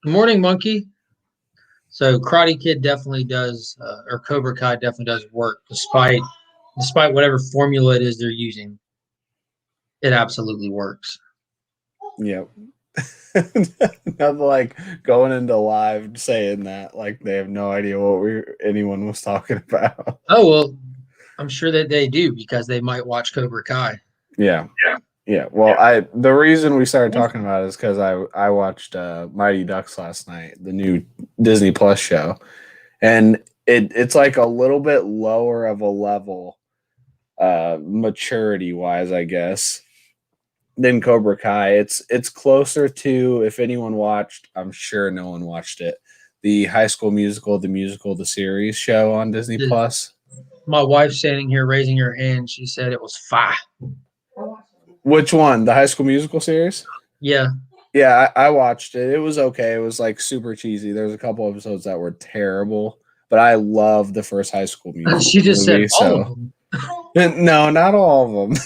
Good morning, Monkey. So Karate Kid definitely does, or Cobra Kai definitely does work, despite whatever formula it is they're using. It absolutely works. Yep. Nothing like going into live saying that like they have no idea what anyone was talking about. Oh well, I'm sure that they do because they might watch Cobra Kai. Yeah. Yeah. Well, I the reason we started talking about it is because I watched Mighty Ducks last night, the new Disney Plus show, and it's like a little bit lower of a level, maturity wise, I guess, than Cobra Kai. It's closer to, if anyone watched, I'm sure no one watched it, the High School Musical, the series show on Disney The, Plus. my wife standing here raising her hand. She said it was fire. Which one? The High School Musical series? Yeah, Yeah, I watched it. It was okay. It was like super cheesy. There's a couple episodes that were terrible, but I love the first High School she Musical just said movie. all of So them. no, not all of them.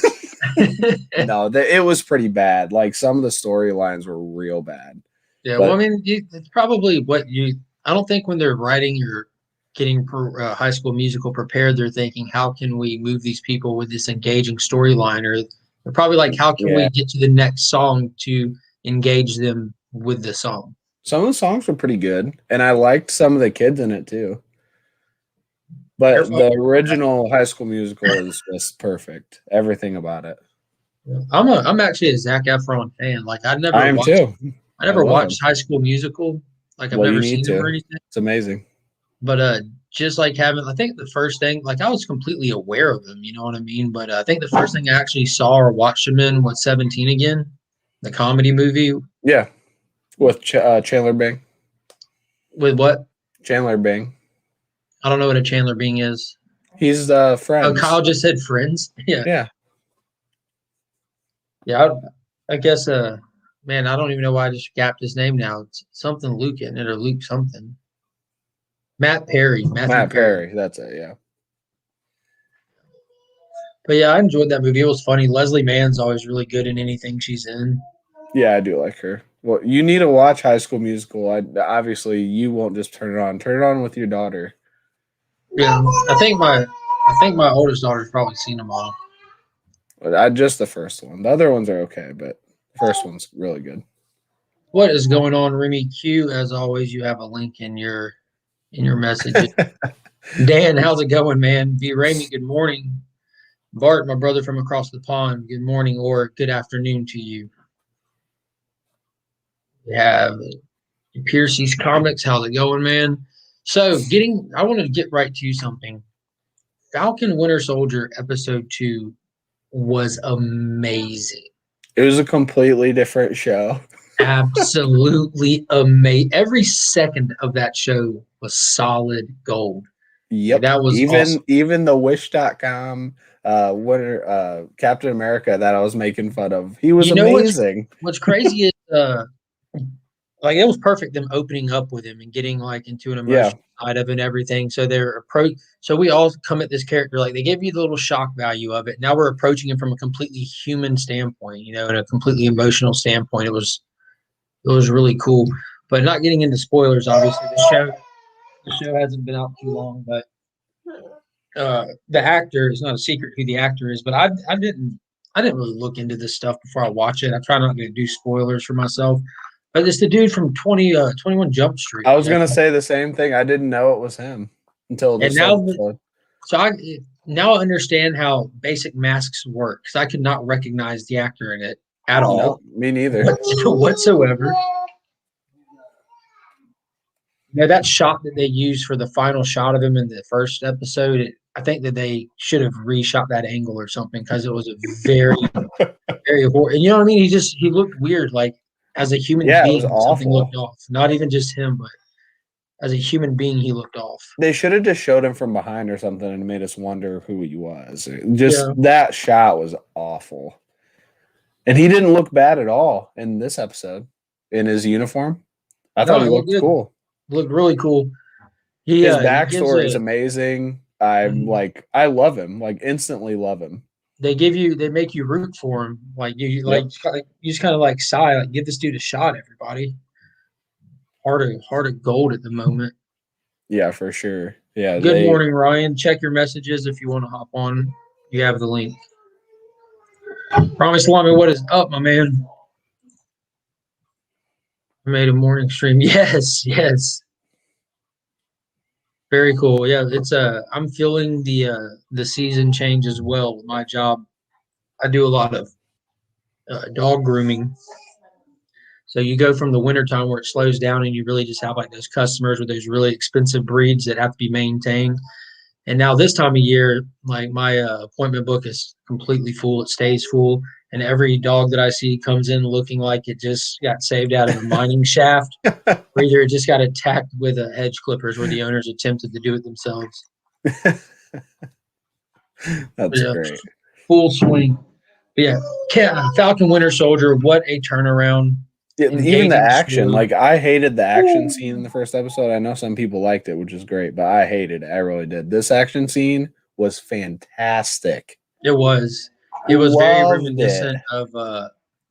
No, it was pretty bad. Like some of the storylines were real bad. Yeah, well, I But mean, it's probably what you. I don't think when they're writing or getting High School Musical prepared, they're thinking, how can we move these people with this engaging storyline? Or they're probably like, how can yeah, we get to the next song to engage them with the song? some of the songs were pretty good, and I liked some of the kids in it too. You're But fine. the original High School Musical is just perfect. Everything about it. I'm actually a Zac Efron fan. Like I am too. I I never love him. watched High School Musical. Like I've Well, you never need seen him or to. anything. It's amazing. But just like having, I think the first thing, like I was completely aware of him, you know what I mean? But I think the first thing I actually saw or watched him in was 17 again, the comedy movie Yeah, with Chandler Bing. with what? Chandler Bing. I don't know what a Chandler Bing is. He's Oh, Kyle friends. just said Friends. Yeah, Yeah. yeah. I guess. Man, I don't even know why I just gapped his name now. It's something Luke in it or Luke something. Matt Perry, Matthew Matt Perry. Perry. That's it. Yeah. But yeah, I enjoyed that movie. It was funny. Leslie Mann's always really good in anything she's in. Yeah, I do like her. Well, you need to watch High School Musical. Obviously, you won't just turn it on. Turn it on with your daughter. Yeah, I think my oldest daughter's probably seen them all. But I just the first one. The other ones are okay, but the first one's really good. What is going on, Remy Q? As always, you have a link in your message. Dan, how's it going, man? V. Ramy, good morning. Bart, my brother from across the pond, good morning or good afternoon to you. We have Piercy's Comics, how's it going, man? So, I wanted to get right to something. Falcon Winter Soldier episode 2 was amazing. It was a completely different show. Absolutely amazing. Every second of that show was solid gold. Like, Yep. that was awesome. Even the Wish.com winner Captain America that I was making fun of. He was You know amazing. what's crazy is like it was perfect them opening up with him and getting like into an Yeah. emotional side of it and everything. So so we all come at this character like they give you the little shock value of it. Now we're approaching him from a completely human standpoint, you know, and a completely emotional standpoint. It was really cool. But not getting into spoilers, obviously. The show hasn't been out too long, but the actor is not a secret who the actor is, but I didn't really look into this stuff before I watch it. I try not to do spoilers for myself. But it's the dude from 21 Jump Street. I was Yeah. gonna say the same thing. I didn't know it was him until And this episode. so I now I understand how basic masks work because I could not recognize the actor in it at No, all me neither. whatsoever. Now that shot that they used for the final shot of him in the first episode, I think that they should have reshot that angle or something because it was a very horrible. And you know what I mean? He looked weird, like as a human Yeah, it was being, something awful. looked off. Not even just him, but as a human being, he looked off. They should have just showed him from behind or something and made us wonder who he was. Just Yeah, that shot was awful. And he didn't look bad at all in this episode in his uniform. I no, thought it he looked looked good. cool. Looked really cool. His He gives backstory is a. amazing. I'm Mhm. like, I love him, like instantly love him. They make you root for him. Like Yep. you just kind of like sigh, like give this dude a shot, everybody. heart of gold at the moment. Yeah, for sure. Yeah. Good morning, Ryan. Check your messages if you want to hop on. You have the link. Promise Salami, what is up, my man? I made a morning stream. Yes, yes. Very cool. Yeah, it's I'm feeling the season change as well with my job. I do a lot of dog grooming. So you go from the wintertime where it slows down and you really just have like those customers with those really expensive breeds that have to be maintained. And now this time of year, like my appointment book is completely full. It stays full. And every dog that I see comes in looking like it just got saved out of a mining shaft, or either it just got attacked with a hedge clippers where the owners attempted to do it themselves. That's great. Full swing. But yeah, Falcon Winter Soldier, what a turnaround. Yeah, even the action, like I hated the action scene in the first episode. I know some people liked it, which is great, but I hated it. I really did. This action scene was fantastic. It was. It was very reminiscent of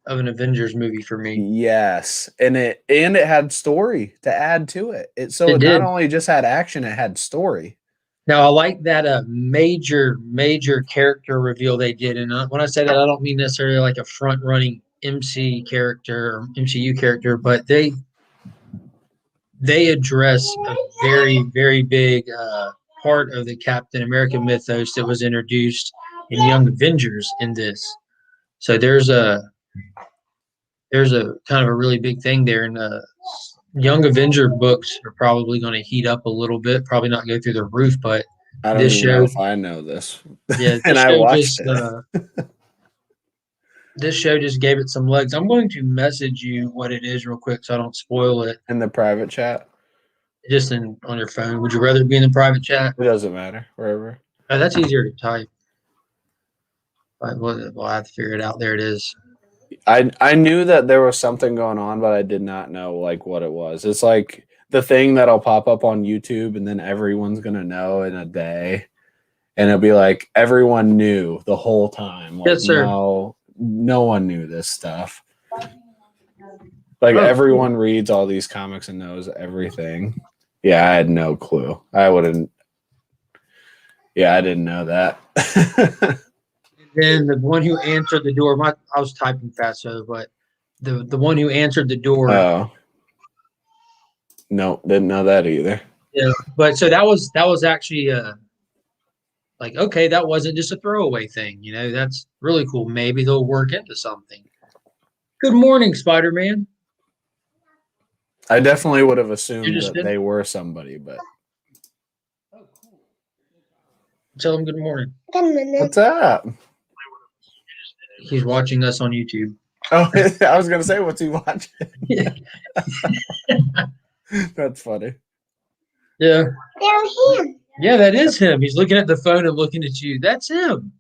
an Avengers movie for me. Yes, and it had story to add to it. It not only just had action, it had story. Now I like that major character reveal they did, and when I say that, I don't mean necessarily like a front running MC character or MCU character, but they address a very, very big part of the Captain America mythos that was introduced in Young Avengers in this. So there's a kind of a really big thing there, and Young Avenger books are probably going to heat up a little bit, probably not go through the roof, but I don't even know if I know this. Yeah, and I watched it. This show just gave it some legs. I'm going to message you what it is real quick so I don't spoil it. In the private chat? Just on your phone. Would you rather be in the private chat? It doesn't matter. Wherever. Oh, that's easier to type. But we'll have to figure it out. There it is. I knew that there was something going on, but I did not know like what it was. It's like the thing that'll pop up on YouTube and then everyone's going to know in a day. And it'll be like everyone knew the whole time. Like, yes, sir. No one knew this stuff. Like everyone reads all these comics and knows everything. Yeah, I had no clue. I wouldn't. Yeah, I didn't know that. Then the one who answered the door, I was typing fast, but the one who answered the door. Oh. No, didn't know that either. Yeah, but so that was actually like, okay, that wasn't just a throwaway thing. You know, that's really cool. Maybe they'll work into something. Good morning, Spider-Man. I definitely would have assumed that they were somebody, but. Oh, cool. Tell him good morning. What's up? He's watching us on YouTube. Oh, I was going to say, what's he watching? Yeah. That's funny. Yeah. Him. Yeah, that is him. He's looking at the phone and looking at you. That's him.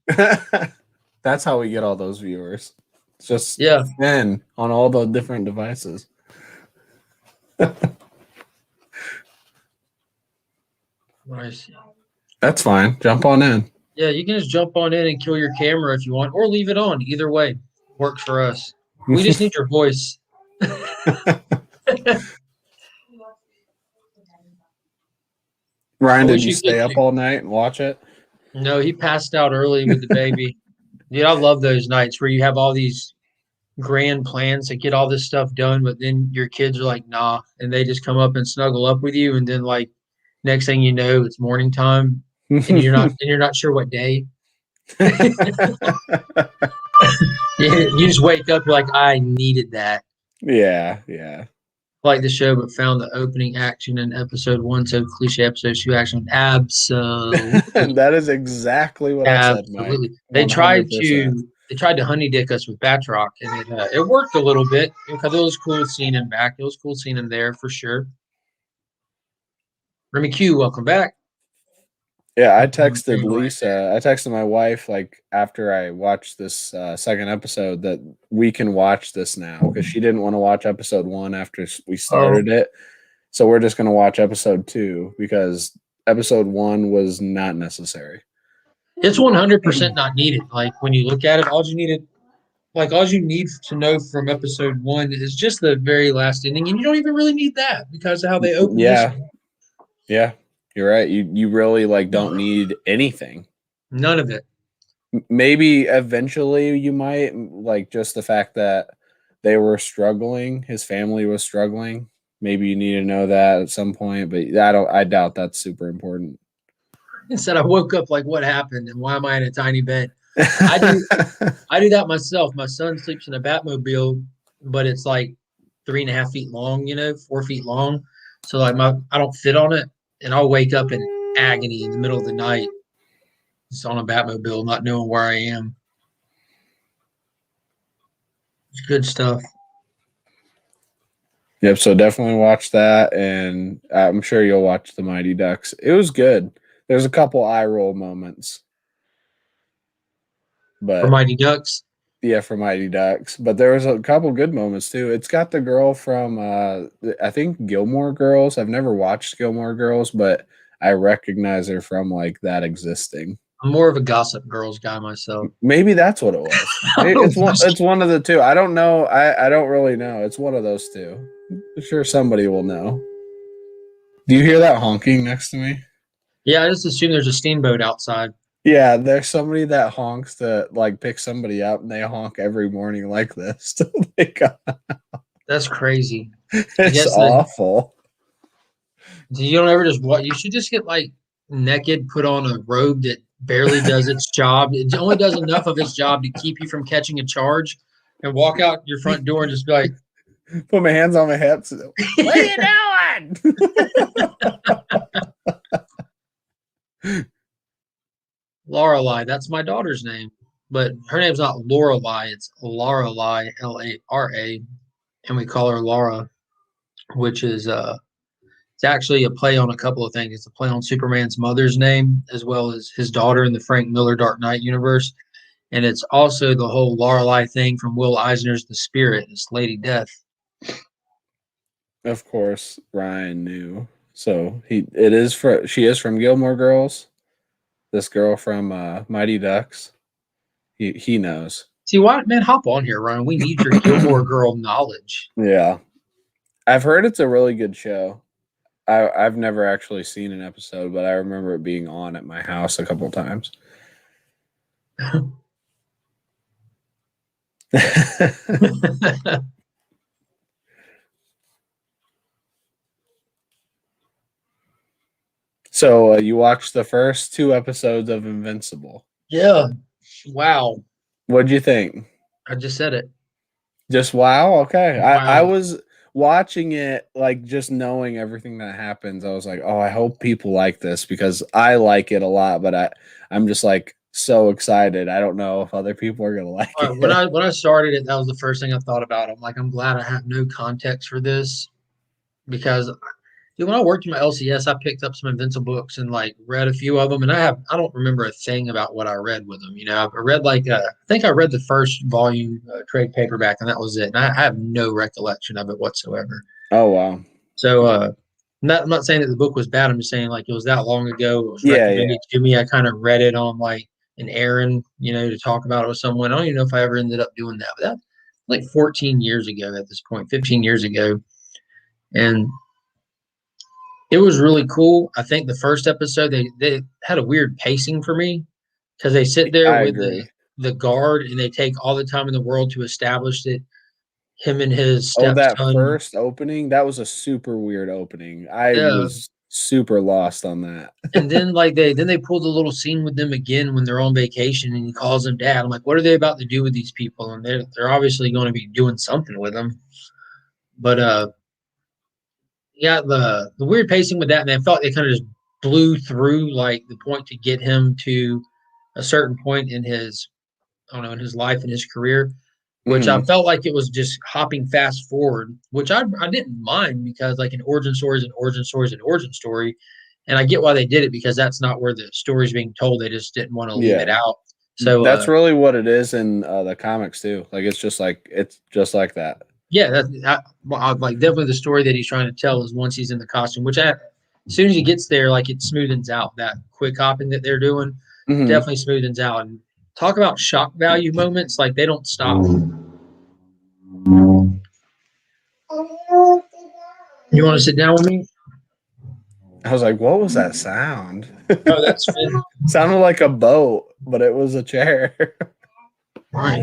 That's how we get all those viewers. It's just then on all the different devices. Nice. That's fine. Jump on in. Yeah, you can just jump on in and kill your camera if you want, or leave it on. Either way works for us. We just need your voice. Ryan, did you stay up all night and watch it? No, he passed out early with the baby. Dude, I love those nights where you have all these grand plans to get all this stuff done, but then your kids are like, nah, and they just come up and snuggle up with you, and then like next thing you know, it's morning time, and you're not sure what day. You just wake up, you're like, I needed that. Yeah. Like the show, but found the opening action in episode 1 so cliche, episode 2 action. Absolutely. That is exactly what I said, Mike. They tried to honey dick us with Batroc, and it worked a little bit because it was cool seeing him back. It was cool seeing him there for sure. Remy Q, welcome back. Yeah, I texted Lisa. I texted my wife like after I watched this second episode that we can watch this now because she didn't want to watch episode 1 after we started it. So we're just going to watch episode 2 because episode 1 was not necessary. It's 100% not needed. Like when you look at it, all you needed like all you need to know from episode 1 is just the very last ending, and you don't even really need that because of how they open this Yeah. one. Yeah. You're right. You really like don't need anything. None of it. Maybe eventually you might like just the fact that they were struggling, his family was struggling. Maybe you need to know that at some point, but I doubt that's super important. Instead, I woke up like, what happened, and why am I in a tiny bed? I do that myself. My son sleeps in a Batmobile, but it's like 3.5 feet long, 4 feet long. So like I don't fit on it, and I'll wake up in agony in the middle of the night, just on a Batmobile, not knowing where I am. It's good stuff. Yep, so definitely watch that, and I'm sure you'll watch the Mighty Ducks. It was good. There's a couple eye roll moments, For but Mighty Ducks. yeah, for Mighty Ducks. But there was a couple good moments too. It's got the girl from I think Gilmore Girls. I've never watched Gilmore Girls, but I recognize her from like that existing. I'm more of a Gossip Girls guy myself. Maybe that's what it was. It's one of the two. I don't know. I don't really know. It's one of those two. I'm sure somebody will know. Do you hear that honking next to me? Yeah, I just assume there's a steamboat outside. Yeah, there's somebody that honks to like pick somebody up, and they honk every morning like this. That's crazy. It's awful. You don't ever just what you should just get like naked, put on a robe that barely does its job. It only does enough of its job to keep you from catching a charge, and walk out your front door and just be like, put my hands on my hips. What are you doing? Lorelai. That's my daughter's name, but her name's not Lorelai. It's Lorelai, Lara, and we call her Laura, which is it's actually a play on a couple of things. It's a play on Superman's mother's name as well as his daughter in the Frank Miller Dark Knight universe. And it's also the whole Lorelei thing from Will Eisner's The Spirit. It's Lady Death. Of course, Ryan knew. So she is from Gilmore Girls. This girl from Mighty Ducks. He knows. See, why, man, hop on here, Ryan. We need your Gilmore Girl knowledge. Yeah. I've heard it's a really good show. I've never actually seen an episode, but I remember it being on at my house a couple times. So you watched the first 2 episodes of Invincible. Yeah. Wow. What'd you think? I just said it. Just wow? Okay. Wow. I was watching it, like just knowing everything that happens. I was like, oh, I hope people like this because I like it a lot, but I'm just like so excited. I don't know if other people are gonna like it. When I started it, that was the first thing I thought about. I'm like, I'm glad I have no context for this because when I worked in my LCS, I picked up some Invincible books and like read a few of them, and I don't remember a thing about what I read with them. I read I think I read the first volume trade paperback, and that was it. And I have no recollection of it whatsoever. Oh wow! So I'm not saying that the book was bad. I'm just saying like it was that long ago. It was recommended to me. I kind of read it on like an errand, to talk about it with someone. I don't even know if I ever ended up doing that, but that like 14 years ago at this point, 15 years ago, and it was really cool. I think the first episode, they had a weird pacing for me because they sit there with the guard and they take all the time in the world to establish that him and his stepson. That first opening, that was a super weird opening. I was super lost on that. And then they pulled a little scene with them again when they're on vacation and he calls them dad. I'm like, what are they about to do with these people? And they're obviously going to be doing something with them. But yeah, the weird pacing with that, and I felt like they kind of just blew through like the point to get him to a certain point in his, I don't know, in his life and his career, which I felt like it was just hopping fast forward, which I didn't mind because like an origin story is an origin story is an origin story, and I get why they did it because that's not where the story's being told. They just didn't want to leave it out. So that's really what it is in the comics too. Like it's just like that. Yeah, like definitely the story that he's trying to tell is once he's in the costume, which as soon as he gets there, like it smoothens out that quick hopping that they're doing, definitely smoothens out. And talk about shock value moments. Like they don't stop. You want to sit down with me? I was like, what was that sound? Oh, that's Finn. Sounded like a boat, but it was a chair. All right.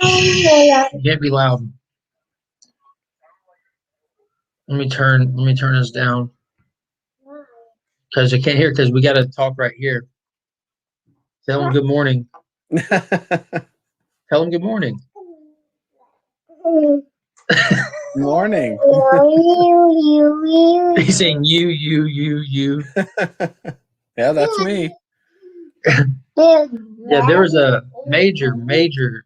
You can't be loud. Let me turn this down because I can't hear because we got to talk right here. Tell them good morning. Tell them good morning. Morning. He's saying you. Yeah, that's me. Yeah, there was a major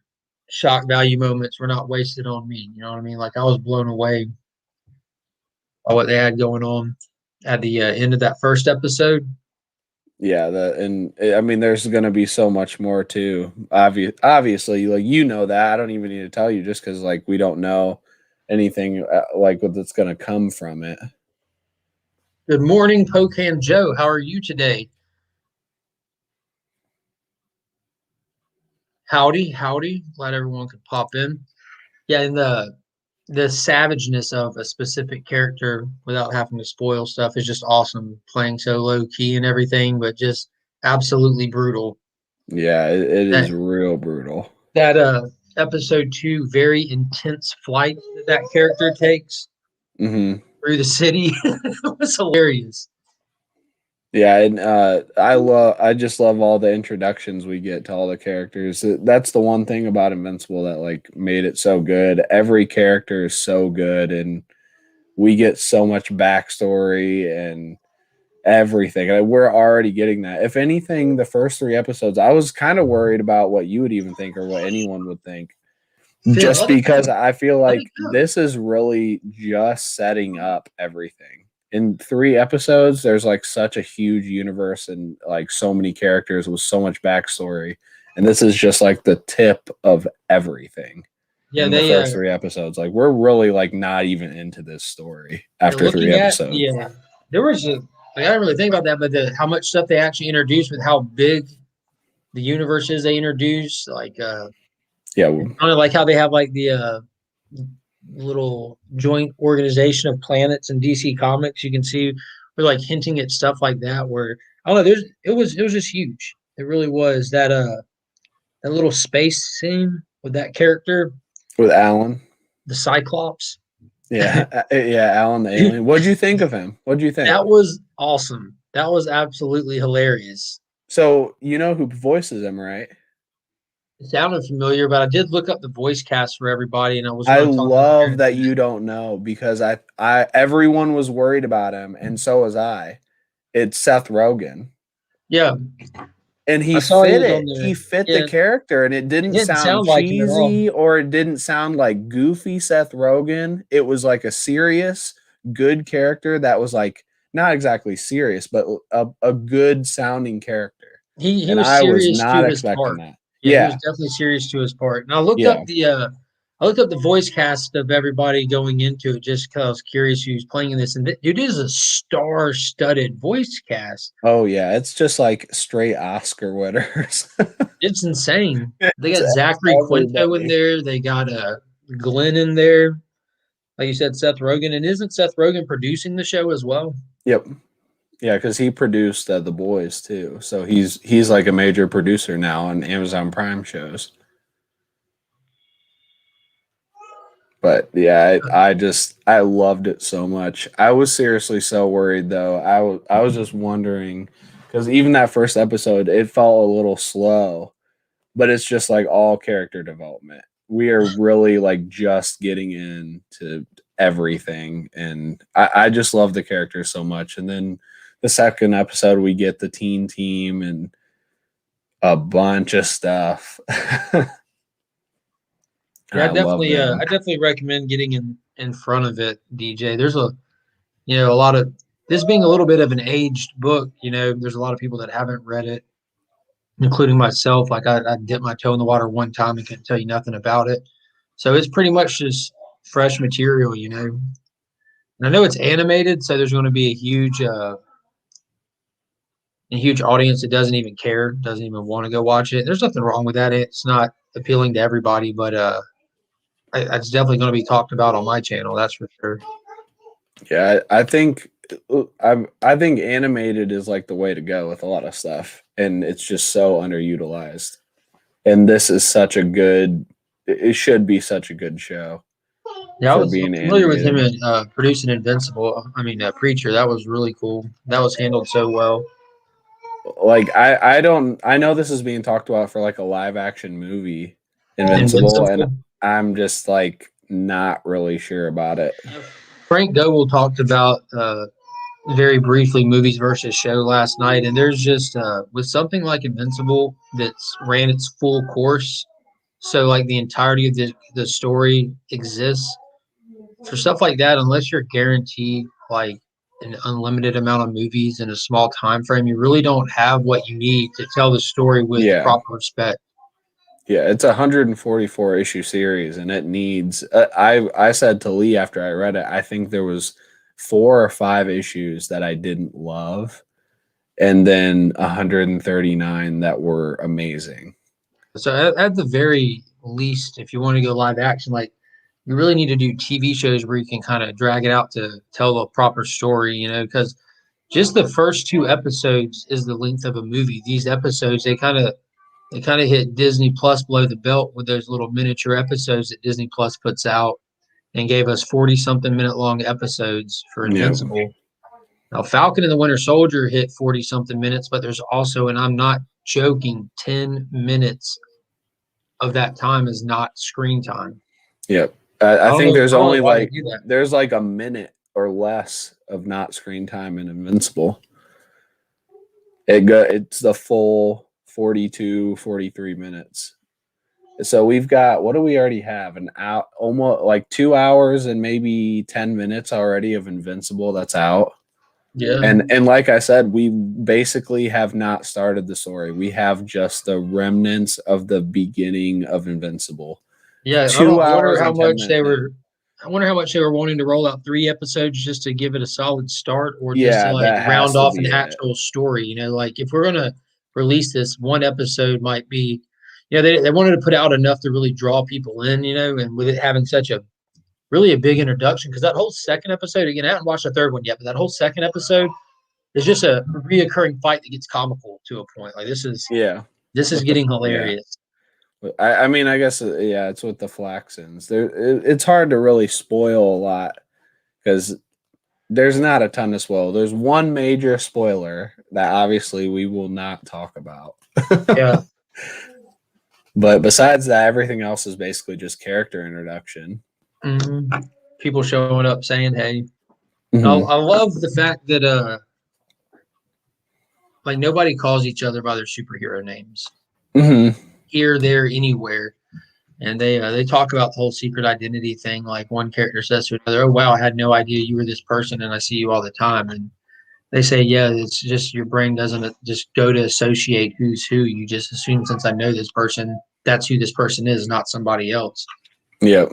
shock value moments were not wasted on me. You know what I mean? Like I was blown away by what they had going on at the end of that first episode. Yeah, and I mean, there's going to be so much more too. Obviously, like that. I don't even need to tell you, just because like we don't know anything like that's going to come from it. Good morning, Pocan Joe. How are you today? Howdy. Glad everyone could pop in. Yeah, and the savageness of a specific character without having to spoil stuff is just awesome. Playing so low key and everything, but just absolutely brutal. Yeah, it That is real brutal. that episode 2, very intense flight that character takes through the city was hilarious. Yeah, and I just love all the introductions we get to all the characters. That's the one thing about Invincible that like made it so good. Every character is so good, and we get so much backstory and everything. Like, we're already getting that. If anything, the first 3 episodes, I was kind of worried about what you would even think or what anyone would think. Just because I feel like this is really just setting up everything. In 3 episodes, there's like such a huge universe and like so many characters with so much backstory. And this is just like the tip of everything. Yeah, in the first 3 episodes. Like we're really like not even into this story after 3 episodes. Yeah, there was I didn't really think about that, but how much stuff they actually introduced with how big the universe is they introduced, like yeah, I like how they have like the little joint organization of planets in DC Comics. You can see we're like hinting at stuff like that where I don't know, it was just huge. It really was that little space scene with that character with Alan, the Cyclops. Yeah, yeah, Alan the alien. What'd you think of him? What'd you think? That was awesome. That was absolutely hilarious. So you know who voices him, right? It sounded familiar, but I did look up the voice cast for everybody, and I love that you don't know, because I everyone was worried about him, and so was I. It's Seth Rogen. Yeah. And he fit it. He fit the character, and it didn't sound cheesy or it didn't sound like goofy Seth Rogen. It was like a serious, good character that was like not exactly serious, but a good sounding character. He was serious to his part. That. Yeah, he was definitely serious to his part. And I looked up the voice cast of everybody going into it just because I was curious who's playing in this. And it is a star-studded voice cast. Oh yeah, it's just like straight Oscar winners. It's insane. They got Zachary Quinto in there. They got Glenn in there. Like you said, Seth Rogen. And isn't Seth Rogen producing the show as well? Yep. Yeah, because he produced The Boys too. So he's like a major producer now on Amazon Prime shows. But yeah, I loved it so much. I was seriously so worried though. I was just wondering, because even that first episode, it felt a little slow, but it's just like all character development. We are really like just getting into everything, and I just love the characters so much. And then the second episode, we get the teen team and a bunch of stuff. Yeah, I definitely recommend getting in front of it, DJ. There's a lot of this being a little bit of an aged book. There's a lot of people that haven't read it, including myself. Like I dipped my toe in the water one time and couldn't tell you nothing about it. So it's pretty much just fresh material, And I know it's animated, so there's going to be a huge, a huge audience that doesn't even care, doesn't even want to go watch it. There's nothing wrong with that. It's not appealing to everybody, but it's definitely going to be talked about on my channel. That's for sure. Yeah, I think I think animated is like the way to go with a lot of stuff, and it's just so underutilized. And this is such a good. It should be such a good show. Yeah, I For was being familiar with him animated. in producing Invincible. I mean, Preacher. That was really cool. That was handled so well. Like I know this is being talked about for like a live action movie, Invincible, and Invincible. I'm just like not really sure about it. Frank Gogol talked about very briefly movies versus show last night, and there's just with something like Invincible that's ran its full course, so like the entirety of the story exists. For stuff like that, unless you're guaranteed like an unlimited amount of movies in a small time frame, you really don't have what you need to tell the story with Yeah. proper respect. Yeah, it's a 144 issue series, and it needs. I said to Lee after I read it, I think there was 4 or 5 issues that I didn't love, and then 139 that were amazing. So at the very least, if you want to go live action, like you really need to do TV shows where you can kind of drag it out to tell a proper story, because just the first 2 episodes is the length of a movie. These episodes, they kind of hit Disney Plus below the belt with those little miniature episodes that Disney Plus puts out and gave us 40 something minute long episodes for Yeah. Invincible. Now, Falcon and the Winter Soldier hit 40 something minutes, but there's also, and I'm not joking, 10 minutes of that time is not screen time. Yep. I think there's I don't only know why they like do that. there's like a minute or less of not screen time in Invincible. It's the full 42, 43 minutes. So we've got, what do we already have? An out, almost like 2 hours and maybe 10 minutes already of Invincible that's out. Yeah. And like I said, we basically have not started the story. We have just the remnants of the beginning of Invincible. Yeah. 2 I wonder hours how and 10 much they minutes were. in. I wonder how much they were wanting to roll out 3 episodes just to give it a solid start, or just to Yeah, like that has round to off be an it. actual story. Like if we're gonna release this, one episode might be. They wanted to put out enough to really draw people in. And with it having such a really a big introduction, because that whole second episode, again, I haven't watched the third one yet, but that whole second episode is just a reoccurring fight that gets comical to a point. Like this is getting hilarious. I mean, I guess yeah, it's with the Flaxens. It's hard to really spoil a lot because there's not a ton to spoil. There's one major spoiler that obviously we will not talk about. Yeah. But besides that, everything else is basically just character introduction. Mm-hmm. People showing up saying, "Hey." Mm-hmm. I love the fact that like nobody calls each other by their superhero names. Mm-hmm. Here, there, anywhere. And they talk about the whole secret identity thing. Like one character says to another, "Oh wow, I had no idea you were this person, and I see you all the time." And they say, "Yeah, it's just your brain doesn't just go to associate who's who. You just assume since I know this person, that's who this person is, not somebody else." Yep.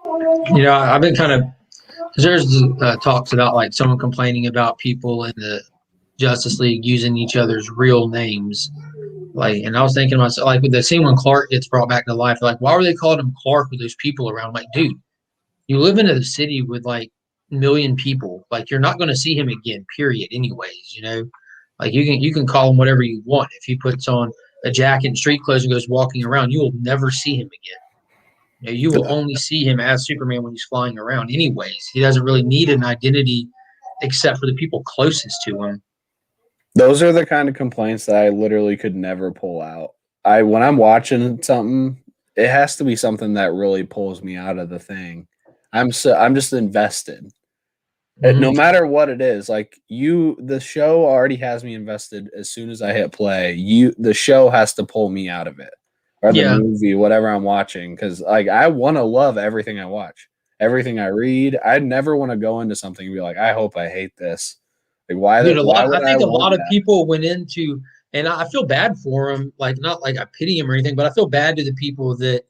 I've been kind of there's talks about like someone complaining about people in the Justice League using each other's real names. Like, and I was thinking to myself, like with the scene when Clark gets brought back to life, like, why were they calling him Clark with those people around? I'm like, dude, you live in a city with like a million people. Like, you're not going to see him again, period, anyways, Like you can call him whatever you want. If he puts on a jacket and street clothes and goes walking around, you will never see him again. You will only see him as Superman when he's flying around anyways. He doesn't really need an identity except for the people closest to him. Those are the kind of complaints that I literally could never pull out. When I'm watching something, it has to be something that really pulls me out of the thing. I'm just invested. Mm-hmm. No matter what it is, like the show already has me invested as soon as I hit play. The show has to pull me out of it. Or the movie, whatever I'm watching, because like I want to love everything I watch, everything I read. I never want to go into something and be like, I hope I hate this. Like why? Dude, I think a lot of people went into, and I feel bad for them. Like not like I pity them or anything, but I feel bad to the people that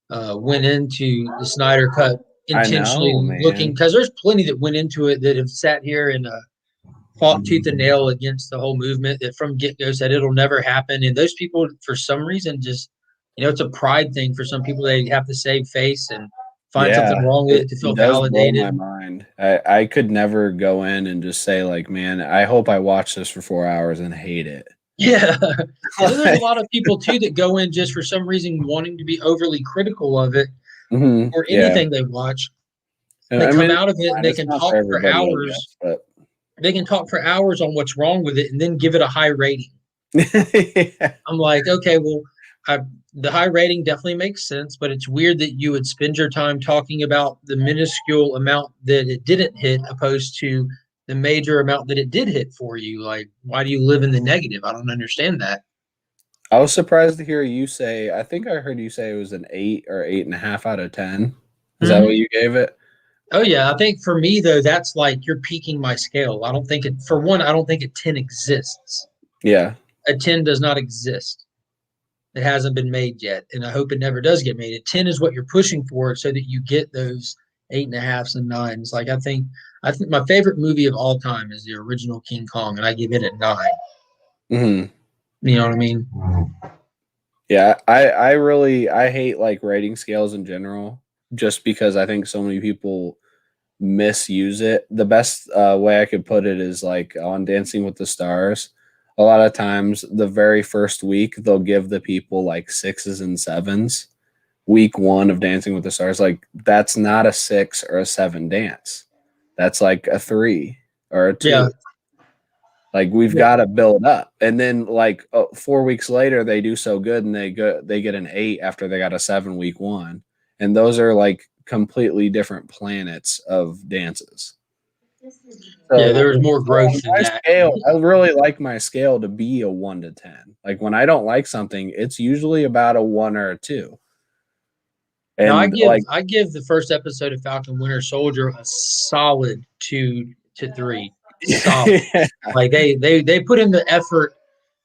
went into the Snyder Cut intentionally looking, because there's plenty that went into it that have sat here and fought tooth and nail against the whole movement that from get-go said it'll never happen. And those people, for some reason, just, it's a pride thing for some people. They have to save face and find something wrong with it to feel does blow my validated. mind. I could never go in and just say like, man, I hope I watch this for 4 hours and hate it. Yeah. And there's a lot of people too that go in just for some reason wanting to be overly critical of it or anything they watch. They come out of it and they can talk for hours. But they can talk for hours on what's wrong with it and then give it a high rating. Yeah. I'm like, okay, well, the high rating definitely makes sense, but it's weird that you would spend your time talking about the minuscule amount that it didn't hit opposed to the major amount that it did hit for you. Like, why do you live in the negative? I don't understand that. I was surprised to hear you say, I think I heard you say it was an 8 or 8.5 out of 10. Is that what you gave it? Oh, yeah. I think for me, though, that's like you're peaking my scale. I don't think I don't think a 10 exists. Yeah. A 10 does not exist. It hasn't been made yet, and I hope it never does get made. A 10 is what you're pushing for so that you get those 8.5s and 9s. Like I think my favorite movie of all time is the original King Kong, and I give it a 9. Mm-hmm. You know what I mean? Yeah, I hate like rating scales in general, just because I think so many people misuse it. The best way I could put it is like on Dancing with the Stars. A lot of times, the very first week, they'll give the people like 6s and 7s. Week 1 of Dancing with the Stars, like that's not a 6 or a 7 dance. That's like a 3 or a 2. Yeah. Like we've got to build up, and then like 4 weeks later, they do so good, and they get an 8 after they got a 7 week 1, and those are like completely different planets of dances. So yeah, there's more growth in that. Scale, I really like my scale to be a 1 to 10. Like when I don't like something, it's usually about a 1 or a 2. And now I give the first episode of Falcon Winter Soldier a solid 2 to 3. Solid. Like they put in the effort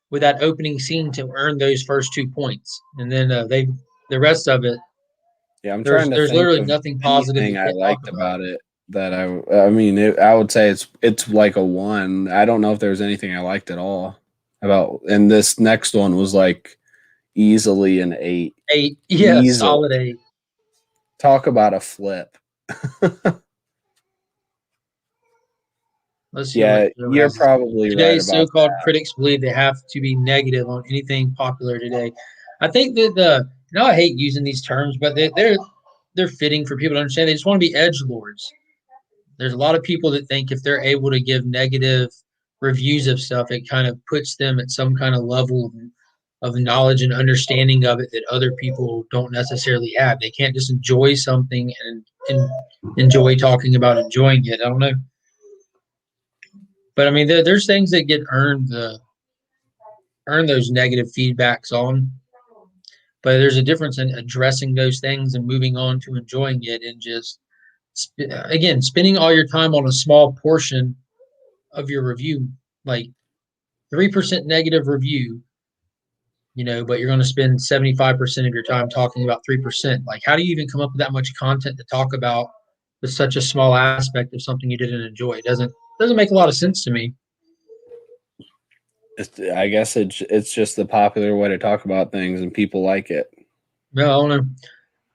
with that opening scene to earn those first 2 points, and then the rest of it. Yeah, there's literally nothing positive I liked about it. That I mean, I would say it's like a 1. I don't know if there was anything I liked at all about. And this next one was like easily an 8. 8, yeah, easily. Solid 8. Talk about a flip. Let's see. Yeah, you're probably today's right about so-called that. critics believe they have to be negative on anything popular today. I think that I hate using these terms, but they're fitting for people to understand. They just want to be edgelords. There's a lot of people that think if they're able to give negative reviews of stuff, it kind of puts them at some kind of level of knowledge and understanding of it that other people don't necessarily have. They can't just enjoy something and enjoy talking about enjoying it. I don't know. But I mean, there's things that get earn those negative feedbacks on. But there's a difference in addressing those things and moving on to enjoying it, and just again spending all your time on a small portion of your review, like 3% negative review. But you're going to spend 75% of your time talking about 3%. Like, how do you even come up with that much content to talk about with such a small aspect of something you didn't enjoy? It doesn't make a lot of sense to me. I guess it's just the popular way to talk about things, and people like it. No, I don't know.